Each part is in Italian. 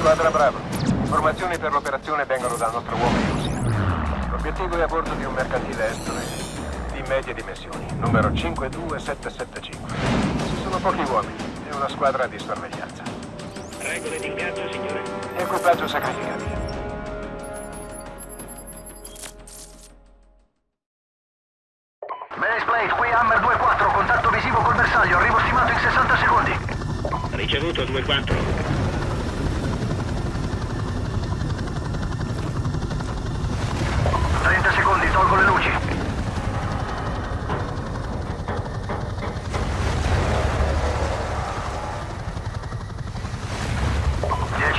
Squadra Bravo. Informazioni per l'operazione vengono dal nostro uomo in Russia. L'obiettivo è a bordo di un mercantile estone di medie dimensioni, numero 52775. Ci sono pochi uomini e una squadra di sorveglianza. Regole di ingaggio, signore. Equipaggio sacrificabile. Base Plate, qui Hammer 2-4, contatto visivo col bersaglio, arrivo stimato in 60 secondi. Ricevuto 2-4. 30 secondi, tolgo le luci.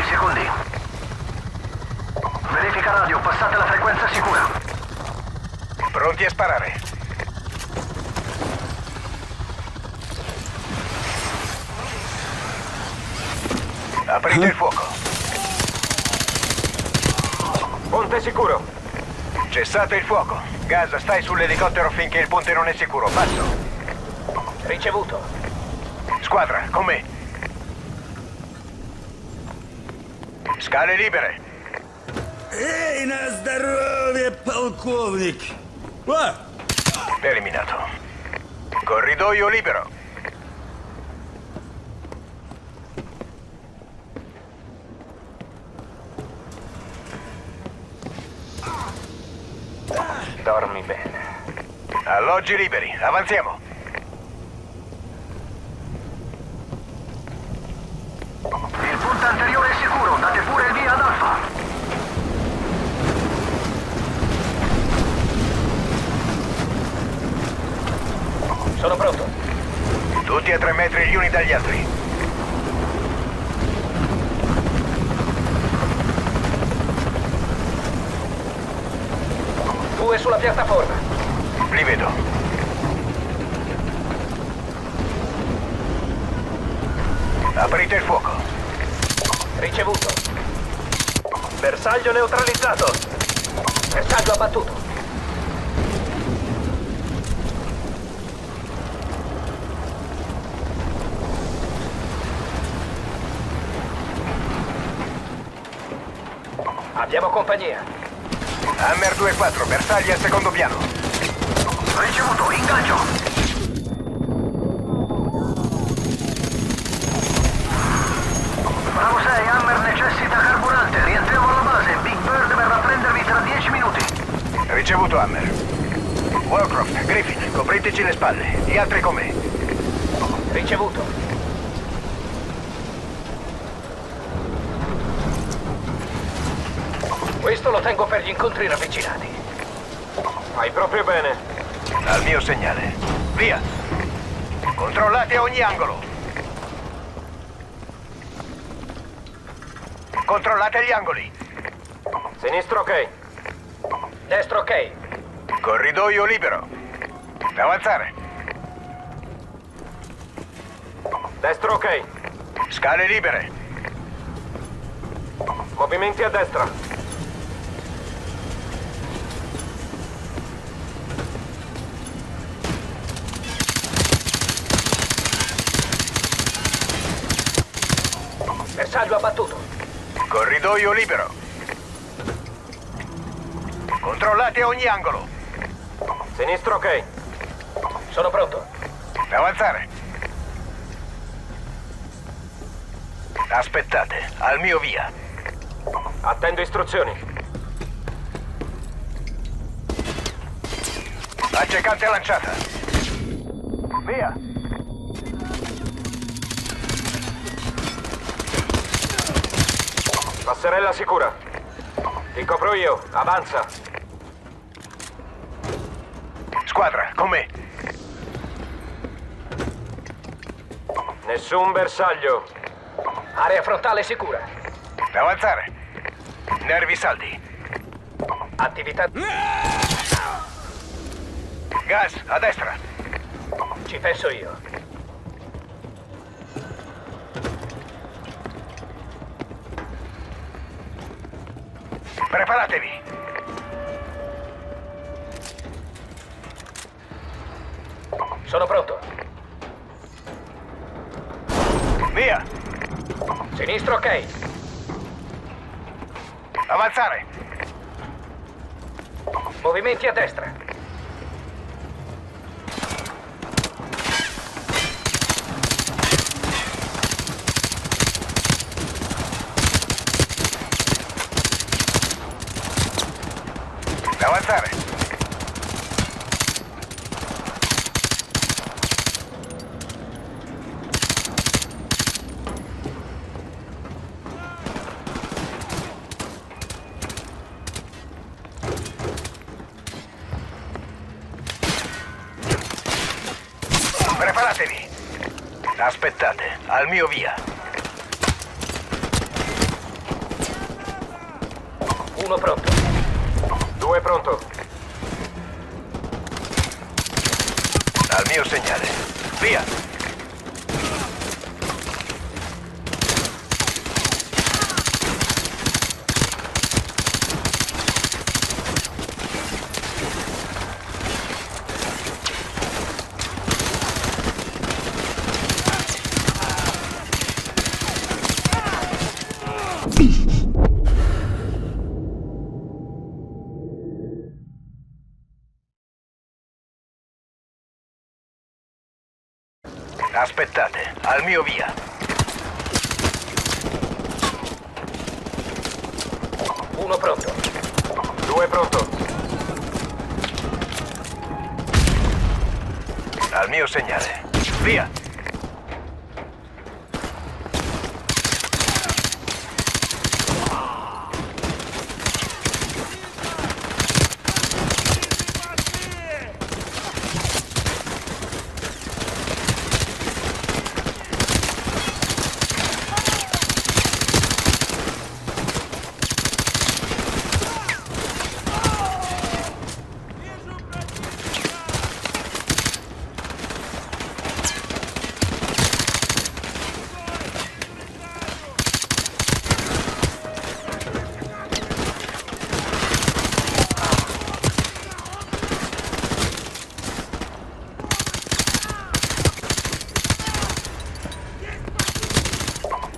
Secondi. Verifica radio, passate la frequenza sicura. Pronti a sparare. Aprite il fuoco. Ponte sicuro. Cessate il fuoco. Gas, stai sull'elicottero finché il ponte non è sicuro. Passo. Ricevuto. Squadra, con me. Scale libere. Эй, на здоровье, полковник! О! Eliminato. Corridoio libero. Dormi bene. Alloggi liberi. Avanziamo. Il punto anteriore è sicuro, date pure il via ad Alfa. Sono pronto. Tutti a 3 metri gli uni dagli altri. Due sulla piattaforma. Li vedo. Aprite il fuoco. Ricevuto. Bersaglio neutralizzato. Bersaglio abbattuto. Abbiamo compagnia. Hammer 2-4, bersagli al secondo piano. Ricevuto, ingaggio. Bravo 6, Hammer necessita carburante. Rientriamo alla base. Big Bird verrà a prendervi tra 10 minuti. Ricevuto, Hammer. Warcroft, Griffin, copriteci le spalle. Gli altri con me. Ricevuto. Questo lo tengo per gli incontri ravvicinati. Fai proprio bene. Al mio segnale. Via. Controllate ogni angolo. Controllate gli angoli. Sinistro ok. Destro ok. Corridoio libero. Avanzare. Destro ok. Scale libere. Movimenti a destra. Bersaglio abbattuto. Corridoio libero. Controllate ogni angolo. Sinistro ok. Sono pronto. Avanzare. Aspettate, al mio via. Attendo istruzioni. Accecante lanciata. Via. Passerella sicura. Ti copro io. Avanza. Squadra, con me. Nessun bersaglio. Area frontale sicura. Avanzare. Nervi saldi. Attività... Gas, a destra. Ci penso io. Preparatevi. Sono pronto. Via. Sinistro ok. Avanzare! Movimenti a destra. Avanzare! Preparatevi! Aspettate, al mio via. Uno pronto. 2 pronto. Al mio segnale. Via! Aspettate, al mio via. Uno pronto. 2 pronto. Al mio segnale. Via!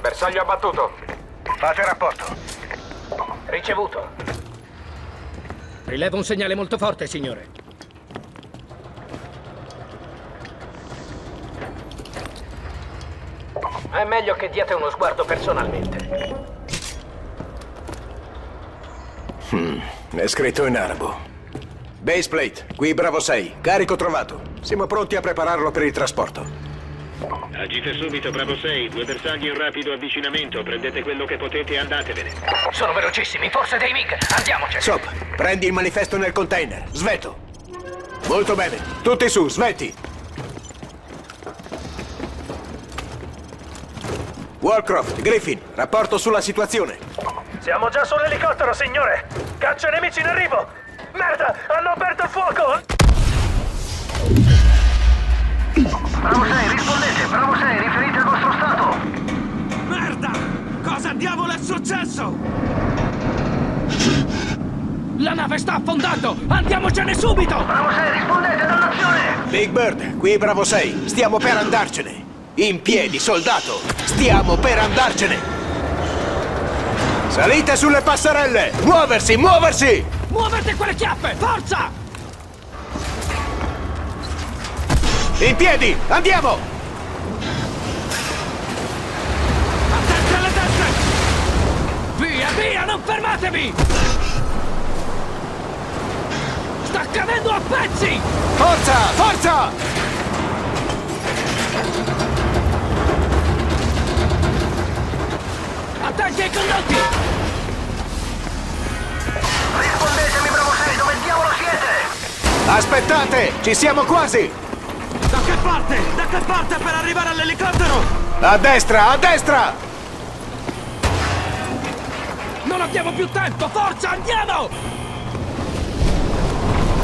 Bersaglio abbattuto. Fate rapporto. Ricevuto. Rilevo un segnale molto forte, signore. È meglio che diate uno sguardo personalmente. È scritto in arabo. Baseplate, qui Bravo 6. Carico trovato. Siamo pronti a prepararlo per il trasporto. Agite subito, Bravo 6. 2 bersagli in rapido avvicinamento. Prendete quello che potete e andatevene. Sono velocissimi, forse dei MiG. Andiamoci. Sop, prendi il manifesto nel container. Sveto. Molto bene. Tutti su, svetti. Warcroft, Griffin, rapporto sulla situazione. Siamo già sull'elicottero, signore! Caccia nemici in arrivo! Merda! Hanno aperto il fuoco! Bravo 6, rispondete. Bravo 6, riferite al vostro stato. Merda! Cosa diavolo è successo? La nave sta affondando! Andiamocene subito! Bravo 6, rispondete dall'azione. Big Bird, qui Bravo 6. Stiamo per andarcene. In piedi, soldato. Stiamo per andarcene. Salite sulle passerelle. Muoversi, muoversi. Muovete quelle chiappe! Forza! In piedi, andiamo. A destra, alle destre! Via, via, non fermatevi! Sta cadendo a pezzi! Forza, forza. Attenti ai condotti! Rispondetemi, Bravo 6, dove diavolo siete? Aspettate, ci siamo quasi. Da che parte? Da che parte per arrivare all'elicottero? A destra, a destra. Non abbiamo più tempo! Forza, andiamo!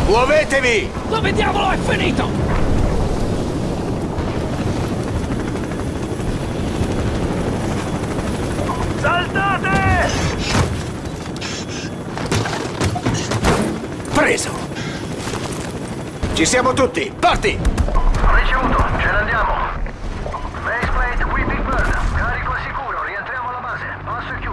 Muovetevi. Dove diavolo è finito? Saltate! Preso. Ci siamo tutti, parti. Ricevuto, ce ne andiamo. Baseplate, qui Big Bird. Carico al sicuro, rientriamo alla base. Passo è chiuso.